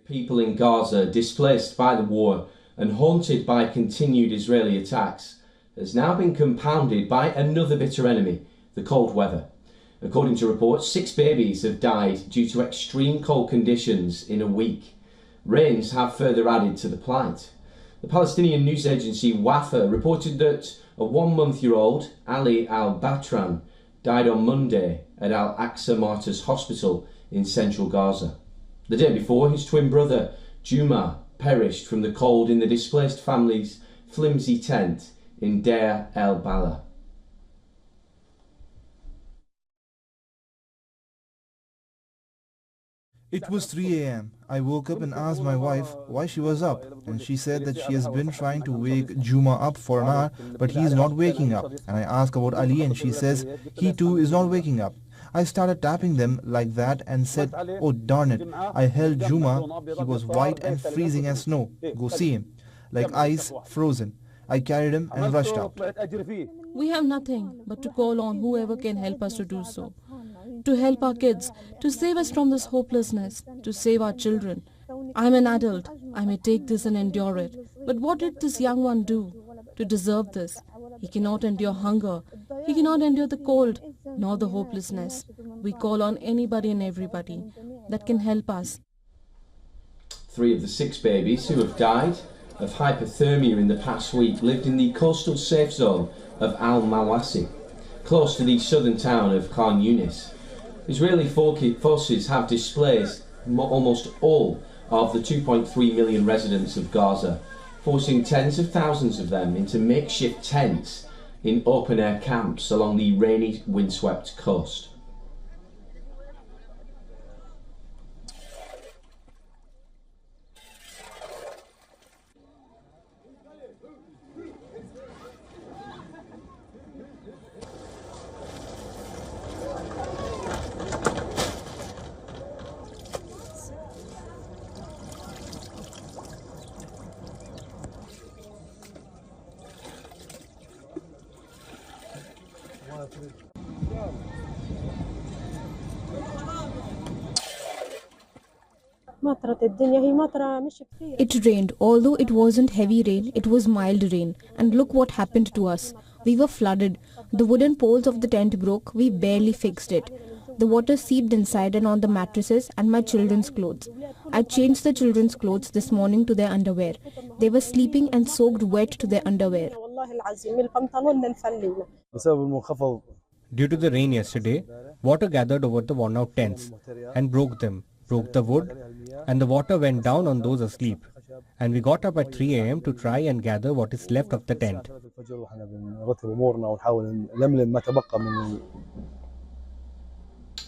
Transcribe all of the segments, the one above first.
People in Gaza, displaced by the war and haunted by continued Israeli attacks, has now been compounded by another bitter enemy, the cold weather. According to reports, 6 babies have died due to extreme cold conditions in a week. Rains have further added to the plight. The Palestinian news agency WAFA reported that a 1-month-old, Ali al-Batran, died on Monday at Al-Aqsa Martyrs Hospital in central Gaza. The day before, his twin brother, Juma, perished from the cold in the displaced family's flimsy tent in Deir el-Bala. It was 3 a.m. I woke up and asked my wife why she was up, and she said that she has been trying to wake Juma up for an hour, but he is not waking up. And I asked about Ali, and she says he too is not waking up. I started tapping them like that and said, "Oh darn it." I held Juma. He was white and freezing as snow. Go see him. Like ice, frozen. I carried him and rushed out. We have nothing but to call on whoever can help us to do so. To help our kids, to save us from this hopelessness, to save our children. I'm an adult. I may take this and endure it. But what did this young one do to deserve this? He cannot endure hunger. He cannot endure the cold, nor the hopelessness. We call on anybody and everybody that can help us. 3 of the 6 babies who have died of hypothermia in the past week lived in the coastal safe zone of Al-Mawasi, close to the southern town of Khan Yunis. Israeli forces have displaced almost all of the 2.3 million residents of Gaza, forcing tens of thousands of them into makeshift tents in open-air camps along the rainy, windswept coast. It rained. Although it wasn't heavy rain, it was mild rain. And look what happened to us. We were flooded. The wooden poles of the tent broke. We barely fixed it. The water seeped inside and on the mattresses and my children's clothes. I changed the children's clothes this morning to their underwear. They were sleeping and soaked wet to their underwear. Due to the rain yesterday, water gathered over the worn-out tents and broke them, broke the wood, and the water went down on those asleep. And we got up at 3 a.m. to try and gather what is left of the tent.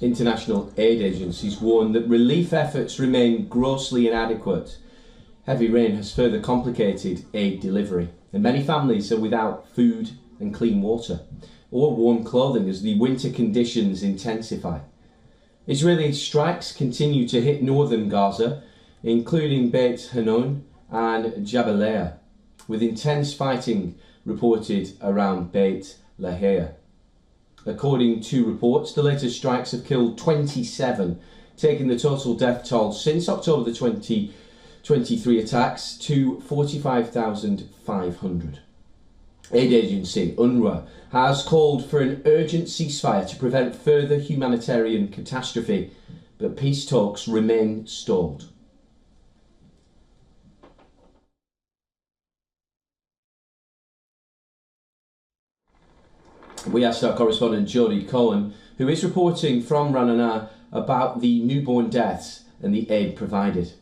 International aid agencies warn that relief efforts remain grossly inadequate. Heavy rain has further complicated aid delivery, and many families are without food and clean water, or warm clothing as the winter conditions intensify. Israeli strikes continue to hit northern Gaza, including Beit Hanun and Jabalia, with intense fighting reported around Beit Lahia. According to reports, the latest strikes have killed 27, taking the total death toll since October the 2023 attacks to 45,500. Aid agency UNRWA has called for an urgent ceasefire to prevent further humanitarian catastrophe, but peace talks remain stalled. We asked our correspondent Jodie Cohen, who is reporting from Ranana, about the newborn deaths and the aid provided.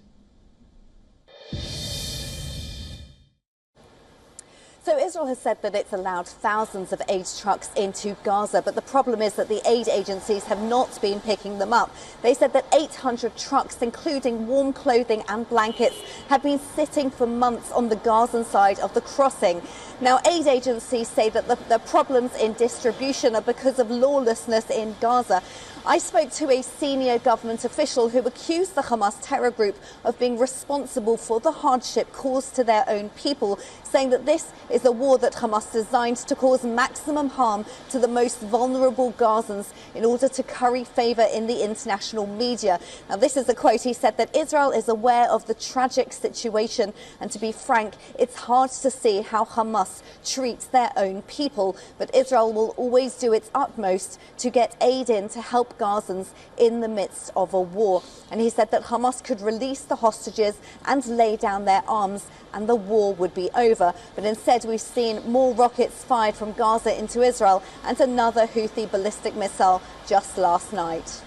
So Israel has said that it's allowed thousands of aid trucks into Gaza, but the problem is that the aid agencies have not been picking them up. They said that 800 trucks, including warm clothing and blankets, have been sitting for months on the Gazan side of the crossing. Now, aid agencies say that the problems in distribution are because of lawlessness in Gaza. I spoke to a senior government official who accused the Hamas terror group of being responsible for the hardship caused to their own people, saying that this is a war that Hamas designed to cause maximum harm to the most vulnerable Gazans in order to curry favour in the international media. Now, this is a quote. He said that Israel is aware of the tragic situation, and to be frank, it's hard to see how Hamas treats their own people, but Israel will always do its utmost to get aid in to help Gazans in the midst of a war. And he said that Hamas could release the hostages and lay down their arms and the war would be over. But instead, we've seen more rockets fired from Gaza into Israel and another Houthi ballistic missile just last night.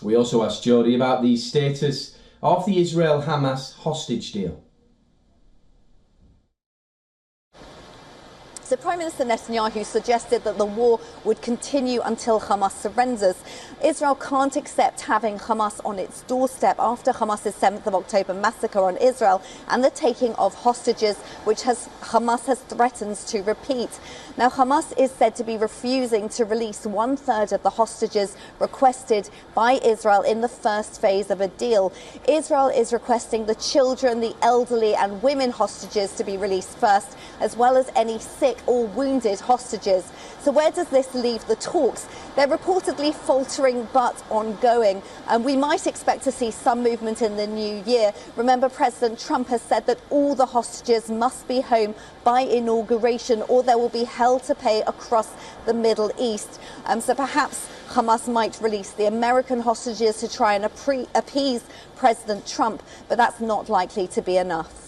We also asked Jodie about the status of the Israel-Hamas hostage deal. So Prime Minister Netanyahu suggested that the war would continue until Hamas surrenders. Israel can't accept having Hamas on its doorstep after Hamas's 7th of October massacre on Israel and the taking of hostages, which Hamas has threatened to repeat. Now, Hamas is said to be refusing to release 1/3 of the hostages requested by Israel in the first phase of a deal. Israel is requesting the children, the elderly and women hostages to be released first, as well as any sick or wounded hostages. So where does this leave the talks? They're reportedly faltering but ongoing, and we might expect to see some movement in the new year. Remember, President Trump has said that all the hostages must be home by inauguration or there will be hell to pay across the Middle East. So perhaps Hamas might release the American hostages to try and appease President Trump, but that's not likely to be enough.